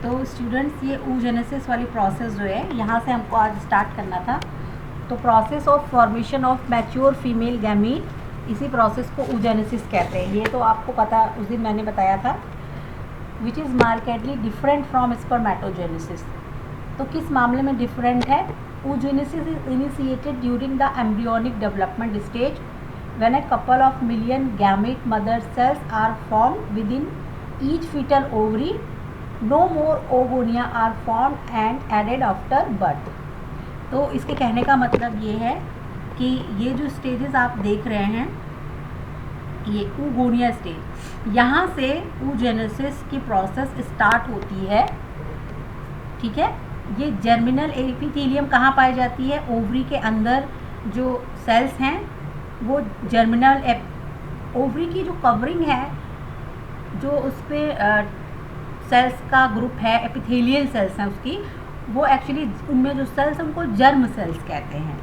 तो स्टूडेंट्स ये oogenesis वाली प्रोसेस जो है यहाँ से हमको आज स्टार्ट करना था। तो process of formation of mature female gamete, इसी प्रोसेस को oogenesis कहते हैं। ये तो आपको पता, उस दिन मैंने बताया था। Which is markedly different from spermatogenesis. तो किस मामले में डिफरेंट है? oogenesis is initiated during the embryonic development stage when a couple of million gamete mother cells are formed within each fetal ovary. No more oogonia are formed and added after birth. तो इसके कहने का मतलब ये है कि ये जो स्टेजेस आप देख रहे हैं, ये oogonia स्टेज, यहाँ से oogenesis की प्रोसेस स्टार्ट होती है। ठीक है, ये जर्मिनल एपिथेलियम कहाँ पाई जाती है? ओवरी के अंदर जो सेल्स हैं वो जर्मिनल ओवरी की जो कवरिंग है, जो उस पर सेल्स का ग्रुप है, एपिथेलियल सेल्स हैं उसकी, वो एक्चुअली उनमें जो सेल्स हैं उनको जर्म सेल्स कहते हैं।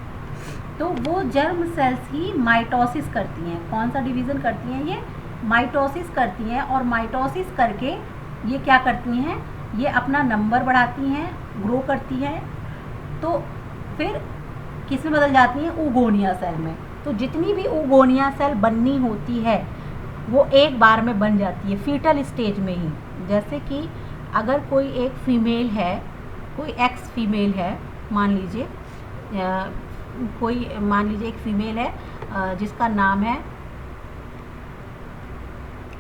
तो वो जर्म सेल्स ही माइटोसिस करती हैं। कौन सा डिवीज़न करती हैं? ये माइटोसिस करती हैं। और माइटोसिस करके ये क्या करती हैं? ये अपना नंबर बढ़ाती हैं, ग्रो करती हैं, तो फिर किस में बदल जाती हैं? oogonia सेल में। तो जितनी भी oogonia सेल बननी होती है वो एक बार में बन जाती है फीटल स्टेज में ही। जैसे कि अगर कोई एक फीमेल है, कोई एक्स फीमेल है, मान लीजिए एक फीमेल है जिसका नाम है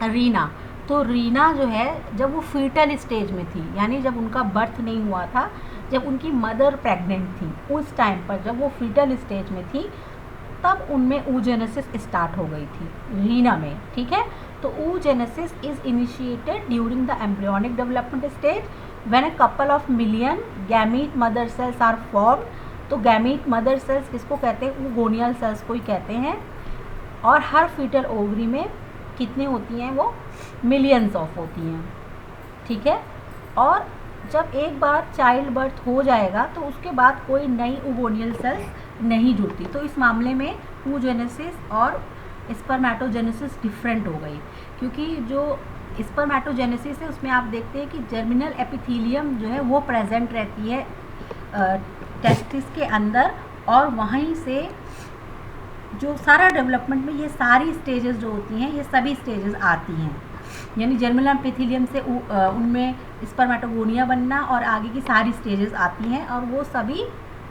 रीना। तो रीना जो है, जब वो फीटल स्टेज में थी, यानी जब उनका बर्थ नहीं हुआ था, जब उनकी मदर प्रेग्नेंट थी, उस टाइम पर जब वो फीटल स्टेज में थी, तब उनमें oogenesis स्टार्ट हो गई थी रीना में। ठीक है, तो oogenesis is initiated during the embryonic development stage when a couple of million gamete mother cells are formed. तो गैमीट मदर सेल्स किसको कहते हैं? oogonia सेल्स को ही कहते हैं। और हर फीटल ओवरी में कितनी होती हैं? वो मिलियंस ऑफ होती हैं। ठीक है, और जब एक बार चाइल्ड बर्थ हो जाएगा तो उसके बाद कोई नई oogonia सेल्स नहीं जुड़ती। तो इस मामले में oogenesis और स्पर्मेटोजेनेसिस डिफरेंट हो गई, क्योंकि जो स्पर्मेटोजेनेसिस है उसमें आप देखते हैं कि जर्मिनल एपिथेलियम जो है वो प्रेजेंट रहती है टेस्टिस के अंदर, और वहीं से जो सारा डेवलपमेंट में ये सारी स्टेजेस जो होती हैं, ये सभी स्टेजेस आती हैं। यानी जर्मिनल एपिथेलियम से उनमें स्पर्मेटोगोनिया बनना और आगे की सारी स्टेजेस आती हैं, और वो सभी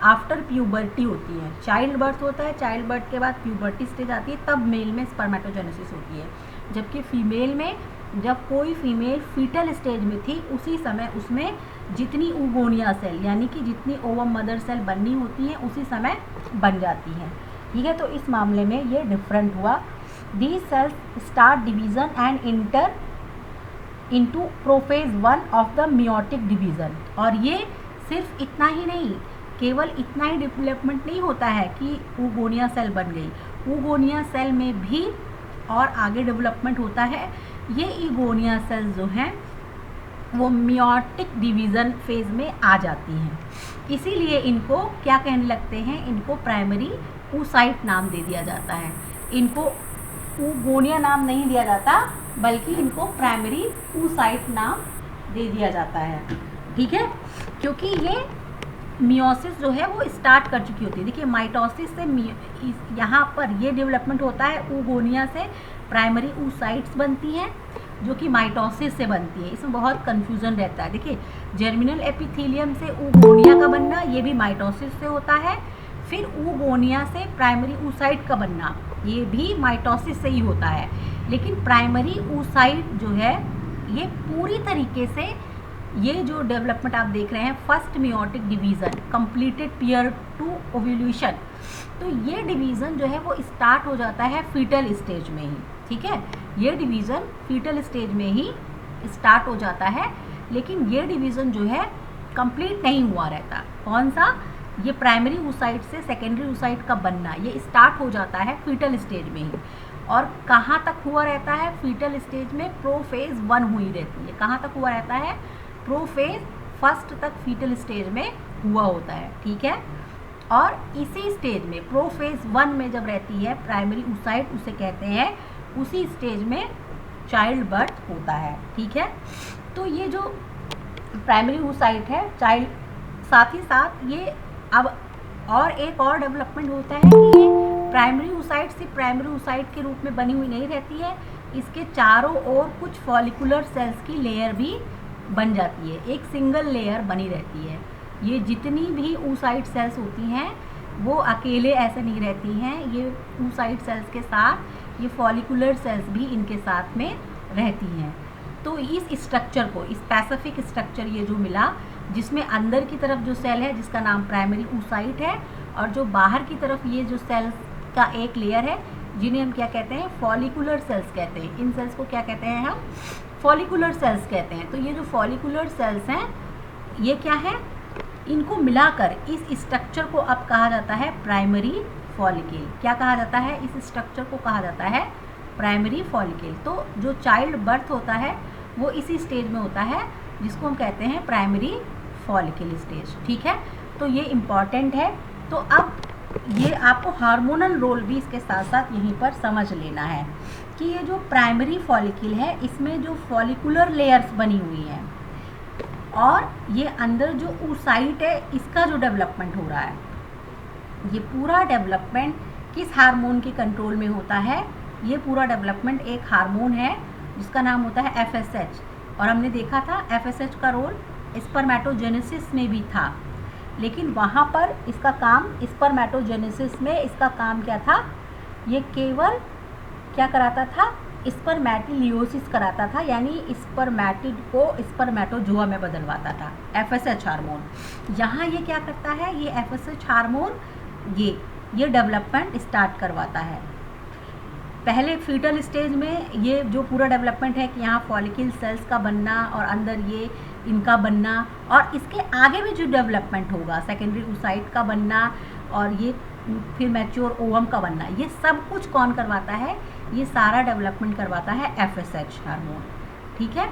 आफ्टर प्यूबर्टी होती है। चाइल्ड बर्थ होता है, चाइल्ड बर्थ के बाद प्यूबर्टी स्टेज आती है, तब मेल में स्पर्मेटोजेनेसिस होती है। जबकि फीमेल में, जब कोई फीमेल फीटल स्टेज में थी, उसी समय उसमें जितनी oogonia सेल, यानी कि जितनी ओवम मदर सेल बननी होती हैं, उसी समय बन जाती हैं। ठीक है, तो इस मामले में ये डिफरेंट हुआ। These cells start division and inter into prophase 1 of the meiotic division. और ये सिर्फ इतना ही नहीं, केवल इतना ही डेवलपमेंट नहीं होता है कि oogonia सेल बन गई। oogonia सेल में भी और आगे डेवलपमेंट होता है। ये oogonia सेल्स जो हैं वो मियोटिक डिवीज़न फेज़ में आ जाती हैं। इसीलिए इनको क्या कहने लगते हैं? इनको प्राइमरी oocyte नाम दे दिया जाता है। इनको oogonia नाम नहीं दिया जाता, बल्कि इनको प्राइमरी oocyte नाम दे दिया जाता है। ठीक है, क्योंकि ये मियोसिस जो है वो स्टार्ट कर चुकी होती है। देखिए, माइटोसिस से यहाँ पर ये डेवलपमेंट होता है, oogonia से प्राइमरी oocytes बनती हैं जो कि माइटोसिस से बनती है। इसमें बहुत कन्फ्यूज़न रहता है। देखिए, जर्मिनल एपिथेलियम से oogonia का बनना, ये भी माइटोसिस से होता है। फिर oogonia से प्राइमरी oocyte का बनना, ये भी माइटोसिस से ही होता है। लेकिन प्राइमरी oocyte जो है, ये पूरी तरीके से, ये जो डेवलपमेंट आप देख रहे हैं, first meiotic division completed prior to ovulation, तो ये डिवीज़न जो है वो स्टार्ट हो जाता है फीटल स्टेज में ही। ठीक है, ये डिवीज़न फीटल स्टेज में ही स्टार्ट हो जाता है, लेकिन ये डिवीज़न जो है कंप्लीट नहीं हुआ रहता। कौन सा? ये प्राइमरी oocyte से सेकेंडरी oocyte का बनना, ये स्टार्ट हो जाता है फीटल स्टेज में ही। और कहाँ तक हुआ रहता है? फीटल स्टेज में प्रोफेज 1 हुई रहती है। कहाँ तक हुआ रहता है? प्रोफेज 1 तक फीटल स्टेज में हुआ होता है। ठीक है, और इसी स्टेज में प्रोफेज 1 में जब रहती है प्राइमरी oocyte, उसे कहते हैं, उसी स्टेज में चाइल्ड बर्थ होता है। ठीक है, तो ये जो प्राइमरी oocyte है चाइल्ड। साथ ही साथ ये अब और एक और डेवलपमेंट होता है कि ये प्राइमरी oocyte सिर्फ प्राइमरी oocyte के रूप में बनी हुई नहीं रहती है, इसके चारों ओर कुछ फॉलिकुलर सेल्स की लेयर भी बन जाती है, एक सिंगल लेयर बनी रहती है। ये जितनी भी oocyte सेल्स होती हैं वो अकेले ऐसे नहीं रहती हैं, ये oocyte सेल्स के साथ ये फॉलिकुलर सेल्स भी इनके साथ में रहती हैं। तो इस स्ट्रक्चर को, स्पेसिफिक स्ट्रक्चर ये जो मिला, जिसमें अंदर की तरफ जो सेल है जिसका नाम प्राइमरी oocyte है, और जो बाहर की तरफ ये जो सेल्स का एक लेयर है जिन्हें हम क्या कहते हैं, फॉलिकुलर सेल्स कहते हैं। इन सेल्स को क्या कहते हैं हम, फॉलिकुलर सेल्स कहते हैं। तो ये जो फॉलिकुलर सेल्स हैं ये क्या है, इनको मिलाकर इस स्ट्रक्चर को अब कहा जाता है प्राइमरी फॉलिकल। क्या कहा जाता है, इस स्ट्रक्चर को कहा जाता है प्राइमरी फॉलिकल। तो जो चाइल्ड बर्थ होता है वो इसी स्टेज में होता है जिसको हम कहते हैं प्राइमरी फॉलिकल स्टेज। ठीक है, तो ये इम्पॉर्टेंट है। तो अब ये आपको हार्मोनल रोल भी इसके साथ साथ यहीं पर समझ लेना है कि ये जो प्राइमरी फॉलिकल है इसमें जो फॉलिकुलर लेयर्स बनी हुई हैं और ये अंदर जो oocyte है इसका जो डेवलपमेंट हो रहा है, ये पूरा डेवलपमेंट किस हार्मोन के कंट्रोल में होता है, ये पूरा डेवलपमेंट एक हार्मोन है जिसका नाम होता है FSH। और हमने देखा था FSH का रोल स्पर्मेटोजेनेसिस में भी था, लेकिन वहाँ पर इसका काम, स्पर्मेटोजेनेसिस में इसका काम क्या था, ये केवल क्या कराता था, स्पर्मेटिलियोसिस कराता था, यानी स्पर्मेटिड को स्पर्मेटोजोआ में बदलवाता था FSH हार्मोन। यहाँ ये क्या करता है, ये FSH हार्मोन ये डेवलपमेंट स्टार्ट करवाता है। पहले फीटल स्टेज में ये जो पूरा डेवलपमेंट है कि यहाँ फॉलिकल सेल्स का बनना और अंदर ये इनका बनना, और इसके आगे भी जो डेवलपमेंट होगा सेकेंडरी oocyte का बनना और ये फिर मैच्योर ओवम का बनना, ये सब कुछ कौन करवाता है, ये सारा डेवलपमेंट करवाता है FSH हार्मोन। ठीक है,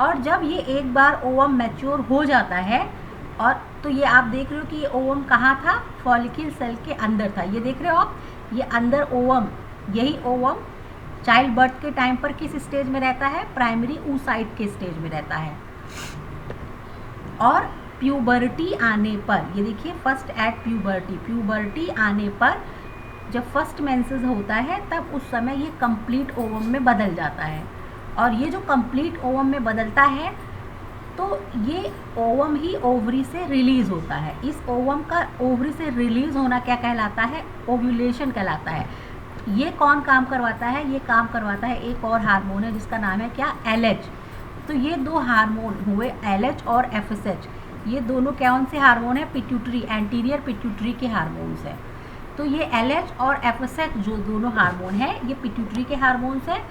और जब ये एक बार ओवम मैच्योर हो जाता है, और तो ये आप देख रहे हो कि ये ओवम कहाँ था, फॉलिकल सेल के अंदर था। ये देख रहे हो आप, ये अंदर ओवम, यही ओवम चाइल्ड बर्थ के टाइम पर किस स्टेज में रहता है, प्राइमरी oocyte के स्टेज में रहता है। और प्यूबर्टी आने पर, ये देखिए फर्स्ट एट प्यूबर्टी आने पर जब फर्स्ट मेंसेस होता है तब उस समय ये कंप्लीट ओवम में बदल जाता है। और ये जो कंप्लीट ओवम में बदलता है तो ये ओवम ही ओवरी से रिलीज़ होता है। इस ओवम का ओवरी से रिलीज़ होना क्या कहलाता है, ओव्यूलेशन कहलाता है। ये कौन काम करवाता है, ये काम करवाता है एक और हार्मोन है जिसका नाम है क्या, LH। तो ये दो हार्मोन हुए LH और FSH, ये दोनों कौन से हार्मोन है, पिट्यूटरी, एंटीरियर पिट्यूटरी के हार्मोन्स हैं। तो ये LH और FSH जो दोनों हार्मोन है ये पिट्यूटरी के हार्मोन्स हैं।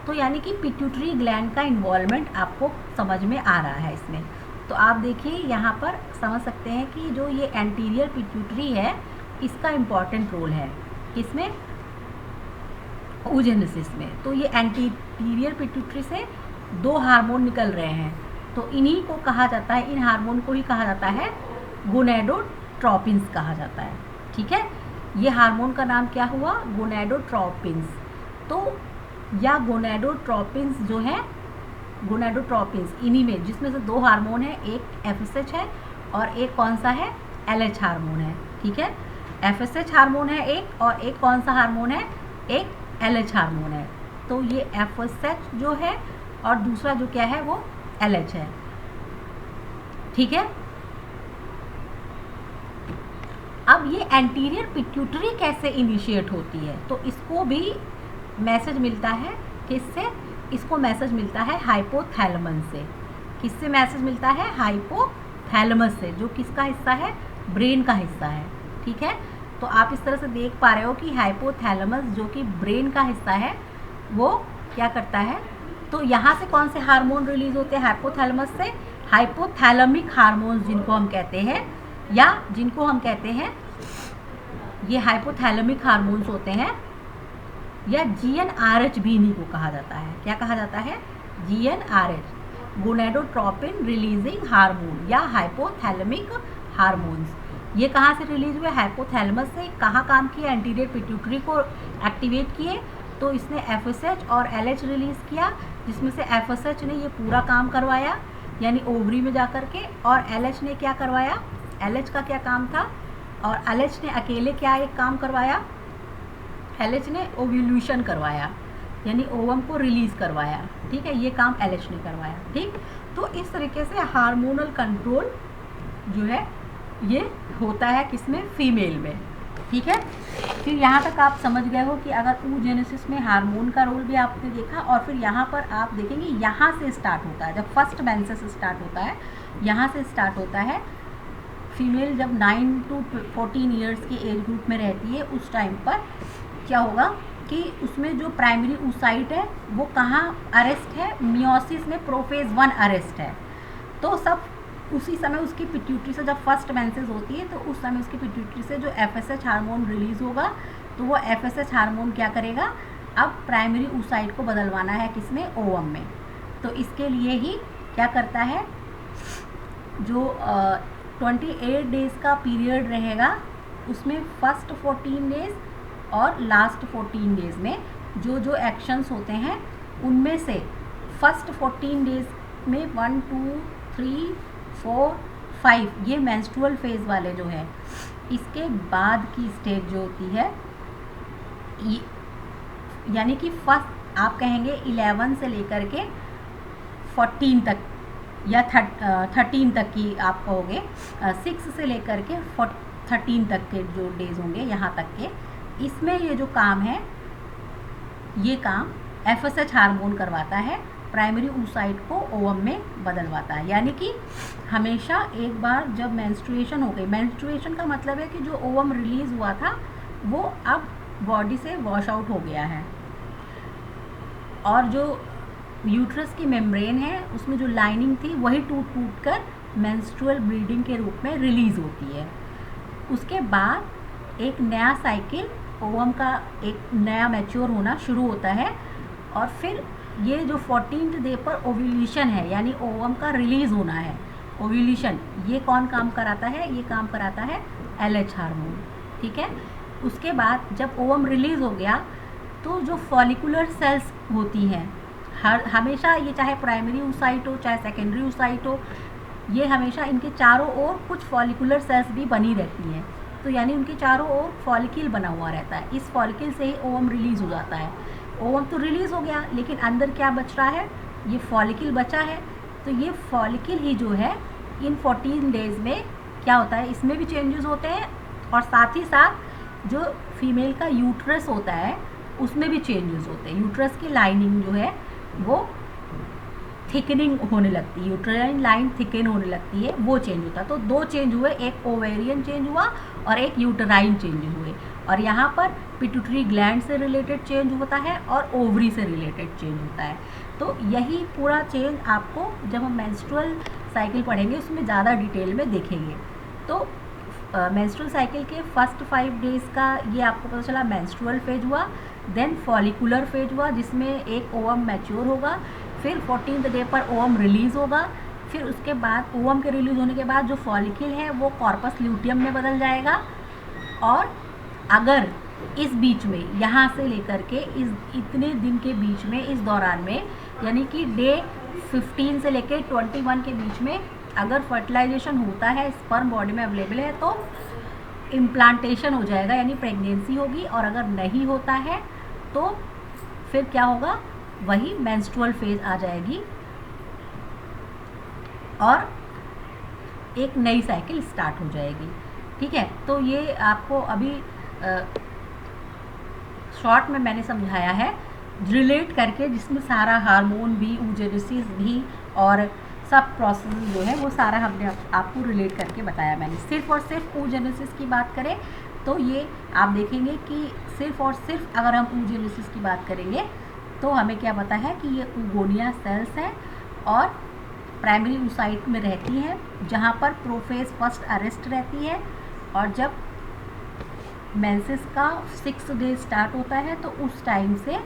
तो यानी कि पिट्यूटरी ग्लैंड का इन्वॉल्वमेंट आपको समझ में आ रहा है इसमें। तो आप देखिए यहाँ पर समझ सकते हैं कि जो ये एंटीरियर पिट्यूटरी है इसका इम्पॉर्टेंट रोल है किसमें, oogenesis में। तो ये एंटीरियर पिट्यूटरी से दो हार्मोन निकल रहे हैं, तो इन्हीं को कहा जाता है, इन हार्मोन को ही कहा जाता है गोनेडोट्रोपिन्स कहा जाता है। ठीक है, ये हार्मोन का नाम क्या हुआ, गोनेडोट्रोपिन्स। तो या गोनेडोट्रोपिन्स जो है, गोनेडोट्रोपिन्स इन्हीं में, जिसमें से दो हार्मोन है, एक FSH है और एक कौन सा है, LH हार्मोन है। ठीक है, FSH हार्मोन है एक, और एक कौन सा हार्मोन है, एक LH हार्मोन है। तो ये FSH जो है और दूसरा जो क्या है वो LH है। ठीक है, अब ये एंटीरियर पिट्यूटरी कैसे इनिशिएट होती है, तो इसको भी मैसेज मिलता है किससे, इसको मैसेज मिलता है हाइपोथैलेमस से। किससे मैसेज मिलता है, हाइपोथैलेमस से, जो किसका हिस्सा है, ब्रेन का हिस्सा है। ठीक है, तो आप इस तरह से देख पा रहे हो कि हाइपोथैलेमस जो कि ब्रेन का हिस्सा है वो क्या करता है, तो यहाँ से कौन से हार्मोन रिलीज होते हैं हाइपोथैलेमस से, हाइपोथैलेमिक हार्मोन्स जिनको हम कहते हैं, या जिनको हम कहते हैं ये हाइपोथैलेमिक हार्मोन्स होते हैं, या GnRH भी इन्हीं को कहा जाता है। क्या कहा जाता है, GnRH, गोनेडोट्रोपिन रिलीजिंग हार्मोन या हाइपोथैलेमिक हार्मोन्स। ये कहाँ से रिलीज हुए, हाइपोथैलेमस से। कहाँ काम किया, एंटीरियर पिट्यूटरी को एक्टिवेट किए, तो इसने FSH और LH रिलीज़ किया, जिसमें से FSH ने ये पूरा काम करवाया, यानी ओवरी में जा कर के, और LH ने क्या करवाया, LH का क्या काम था, और LH ने अकेले क्या एक काम करवाया, LH ने ओव्यूल्यूशन करवाया, यानी ओवम को रिलीज़ करवाया, ठीक है, ये काम LH ने करवाया, ठीक। तो इस तरीके से हार्मोनल कंट्रोल जो है ये होता है किसमें, फीमेल में, ठीक है। फिर यहाँ तक आप समझ गए हो कि अगर oogenesis में हार्मोन का रोल भी आपने देखा, और फिर यहाँ पर आप देखेंगे यहाँ से स्टार्ट होता है, जब फर्स्ट मेंसेस स्टार्ट होता है यहाँ से स्टार्ट होता है। फीमेल जब 9 to 14 ईयर्स की एज ग्रुप में रहती है, उस टाइम पर क्या होगा कि उसमें जो प्राइमरी oocyte है वो कहाँ अरेस्ट है, मियोसिस में प्रोफेज 1 अरेस्ट है। तो सब उसी समय उसकी पिट्यूटरी से, जब फर्स्ट मेंसेस होती है तो उस समय उसकी पिट्यूटरी से जो FSH हार्मोन रिलीज़ होगा, तो वो FSH हार्मोन क्या करेगा, अब प्राइमरी oocyte को बदलवाना है किसमें, ओवम में। तो इसके लिए ही क्या करता है, जो 28 डेज़ का पीरियड रहेगा उसमें फर्स्ट 14 डेज़ और लास्ट 14 डेज़ में जो जो एक्शंस होते हैं, उनमें से फर्स्ट 14 डेज़ में 1 2 3 4 5 ये मेंस्ट्रुअल फेज़ वाले जो है, इसके बाद की स्टेज जो होती है यानी कि फर्स्ट आप कहेंगे 11 से लेकर के 14 तक या 13 तक की आप कहोगे, 6 से लेकर के 13 तक के जो डेज़ होंगे यहाँ तक के, इसमें ये जो काम है, ये काम FSH हार्मोन करवाता है, प्राइमरी oocyte को ओवम में बदलवाता है। यानी कि हमेशा एक बार जब मेंस्ट्रुएशन हो गई, मेंस्ट्रुएशन का मतलब है कि जो ओवम रिलीज़ हुआ था वो अब बॉडी से वॉश आउट हो गया है, और जो यूट्रस की मेम्ब्रेन है उसमें जो लाइनिंग थी वही टूट टूट कर मेंस्ट्रुअल ब्लीडिंग के रूप में रिलीज़ होती है। उसके बाद एक नया साइकिल ओवम का एक नया मैच्योर होना शुरू होता है, और फिर ये जो 14th डे पर ओव्यूलेशन है, यानी ओवम का रिलीज़ होना है, ओव्यूलेशन, ये कौन काम कराता है, ये काम कराता है LH हार्मोन, ठीक है। उसके बाद जब ओवम रिलीज़ हो गया तो जो फॉलिकुलर सेल्स होती हैं, हमेशा ये चाहे प्राइमरी oocyte हो चाहे सेकेंडरी oocyte हो, ये हमेशा इनके चारों ओर कुछ फॉलिकुलर सेल्स भी बनी रहती हैं, तो यानी उनके चारों ओर फॉलिकल बना हुआ रहता है। इस फॉलिकल से ही ओवम रिलीज़ हो जाता है। ओवम तो रिलीज़ हो गया, लेकिन अंदर क्या बच रहा है, ये फॉलिकल बचा है। तो ये फॉलिकल ही जो है इन 14 डेज़ में क्या होता है, इसमें भी चेंजेस होते हैं, और साथ ही साथ जो फीमेल का यूट्रस होता है उसमें भी चेंजेस होते हैं। यूट्रस की लाइनिंग जो है वो थिकनिंग होने लगती है, यूट्राइन लाइन थिकन होने लगती है, वो चेंज होता है। तो दो चेंज हुए, एक ओवेरियन चेंज हुआ और एक यूटराइन चेंज हुए, और यहाँ पर पिट्यूटरी ग्लैंड से रिलेटेड चेंज होता है और ओवरी से रिलेटेड चेंज होता है। तो यही पूरा चेंज आपको जब हम मेंस्ट्रुअल साइकिल पढ़ेंगे उसमें ज़्यादा डिटेल में देखेंगे। तो मेंस्ट्रुअल साइकिल के फर्स्ट 5 डेज़ का ये आपको पता चला मेंस्ट्रुअल फेज हुआ, देन फॉलिकुलर फेज हुआ जिसमें एक ओवम मैच्योर होगा, फिर 14th डे पर ओवम रिलीज़ होगा, फिर उसके बाद ओवम के रिलीज़ होने के बाद जो फॉलिकल है वो कॉर्पस ल्यूटियम में बदल जाएगा। और अगर इस बीच में यहाँ से लेकर के इस इतने दिन के बीच में, इस दौरान में, यानी कि डे 15 से लेकर 21 के बीच में अगर फर्टिलाइजेशन होता है, स्पर्म बॉडी में अवेलेबल है, तो इम्प्लांटेशन हो जाएगा, यानी प्रेगनेंसी होगी। और अगर नहीं होता है तो फिर क्या होगा, वही मेंस्ट्रुअल फेज आ जाएगी और एक नई साइकिल स्टार्ट हो जाएगी। ठीक है, तो ये आपको अभी शॉर्ट में मैंने समझाया है रिलेट करके, जिसमें सारा हार्मोन भी, oogenesis भी और सब प्रोसेस जो है वो सारा हमने आपको रिलेट करके बताया मैंने। सिर्फ और सिर्फ oogenesis की बात करें तो ये आप देखेंगे कि सिर्फ और सिर्फ अगर हम oogenesis की बात करेंगे तो हमें क्या पता है कि ये oogonia सेल्स हैं और प्राइमरी oocyte में रहती हैं, जहाँ पर प्रोफेज फर्स्ट अरेस्ट रहती है। और जब मेंसेस का 6th डे स्टार्ट होता है तो उस टाइम से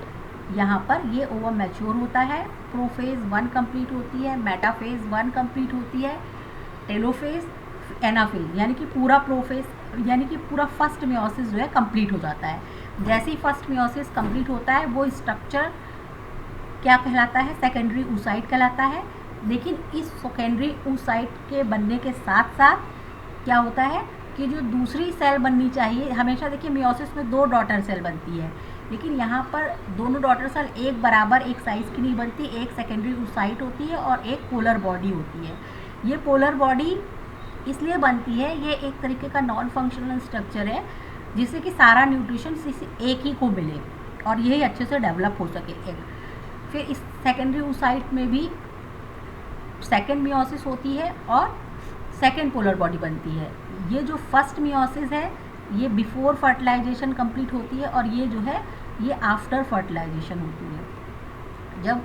यहाँ पर ये ओवम मैच्योर होता है, प्रोफेज 1 कंप्लीट होती है, मेटाफेज 1 कंप्लीट होती है, टेलोफेज, एनाफेज, यानी कि पूरा प्रोफेज यानी कि पूरा फर्स्ट मियोसिस जो है कंप्लीट हो जाता है। जैसे ही फर्स्ट मियोसिस कंप्लीट होता है वो स्ट्रक्चर क्या कहलाता है, सेकेंडरी oocyte कहलाता है। लेकिन इस सेकेंडरी oocyte के बनने के साथ साथ क्या होता है कि जो दूसरी सेल बननी चाहिए, हमेशा देखिए मियोसिस में 2 डॉटर सेल बनती है, लेकिन यहाँ पर दोनों डॉटर सेल एक बराबर एक साइज़ की नहीं बनती, एक सेकेंडरी oocyte होती है और एक पोलर बॉडी होती है। ये पोलर बॉडी इसलिए बनती है, ये एक तरीके का नॉन फंक्शनल स्ट्रक्चर है जिससे कि सारा न्यूट्रिशन एक ही को मिले और यही अच्छे से डेवलप हो सके एग। फिर इस सेकेंडरी oocyte में भी सेकेंड मियोसिस होती है और सेकेंड पोलर बॉडी बनती है। ये जो फर्स्ट मियोसिस है ये बिफोर फर्टिलाइजेशन कंप्लीट होती है और ये जो है ये आफ्टर फर्टिलाइजेशन होती है। जब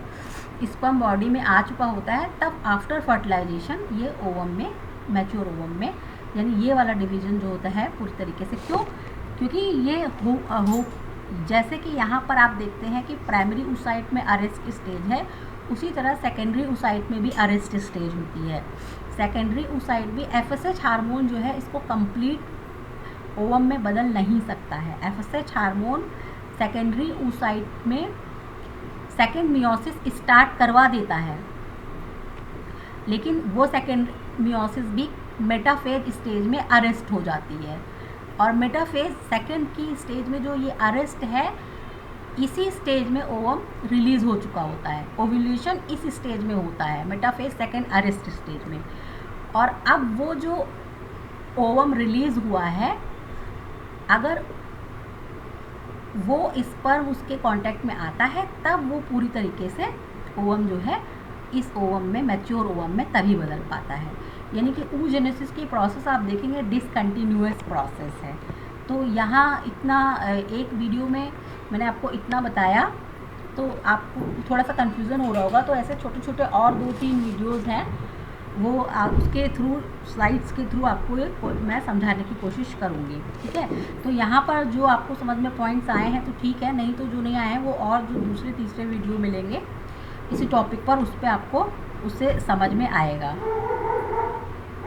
स्पर्म बॉडी में आ चुका होता है तब आफ्टर फर्टिलाइजेशन ये ओवम में, मैच्योर ओवम में, यानी ये वाला डिवीज़न जो होता है पूरी तरीके से, क्यों? क्योंकि ये हो जैसे कि यहाँ पर आप देखते हैं कि प्राइमरी oocyte में अरेस्ट स्टेज है, उसी तरह सेकेंडरी oocyte में भी अरेस्ट स्टेज होती है। सेकेंडरी oocyte भी FSH हार्मोन जो है इसको कंप्लीट ओवम में बदल नहीं सकता है। FSH हार्मोन सेकेंडरी oocyte में सेकेंड मियोसिस स्टार्ट करवा देता है, लेकिन वो सेकेंड मियोसिस भी मेटाफेज स्टेज में अरेस्ट हो जाती है। और मेटाफेज सेकेंड की स्टेज में जो ये अरेस्ट है, इसी स्टेज में ओवम रिलीज़ हो चुका होता है। ओव्यूलेशन इस स्टेज में होता है, मेटाफेज सेकेंड अरेस्ट स्टेज में। और अब वो जो ओवम रिलीज़ हुआ है, अगर वो स्पर्म उसके कांटेक्ट में आता है तब वो पूरी तरीके से ओवम जो है इस ओवम में, मैच्योर ओवम में तभी बदल पाता है। यानी कि oogenesis की प्रोसेस आप देखेंगे डिसकंटिन्यूअस प्रोसेस है। तो यहाँ इतना एक वीडियो में मैंने आपको इतना बताया, तो आपको थोड़ा सा कन्फ्यूज़न हो रहा होगा। तो ऐसे छोटे छोटे और 2-3 वीडियोज़ हैं, वो उसके थ्रू, स्लाइड्स के थ्रू आपको मैं समझाने की कोशिश करूँगी, ठीक है। तो यहाँ पर जो आपको समझ में पॉइंट्स आए हैं तो ठीक है, नहीं तो जो नहीं आए हैं वो और जो दूसरे तीसरे वीडियो मिलेंगे इसी टॉपिक पर, उस पर आपको उससे समझ में आएगा।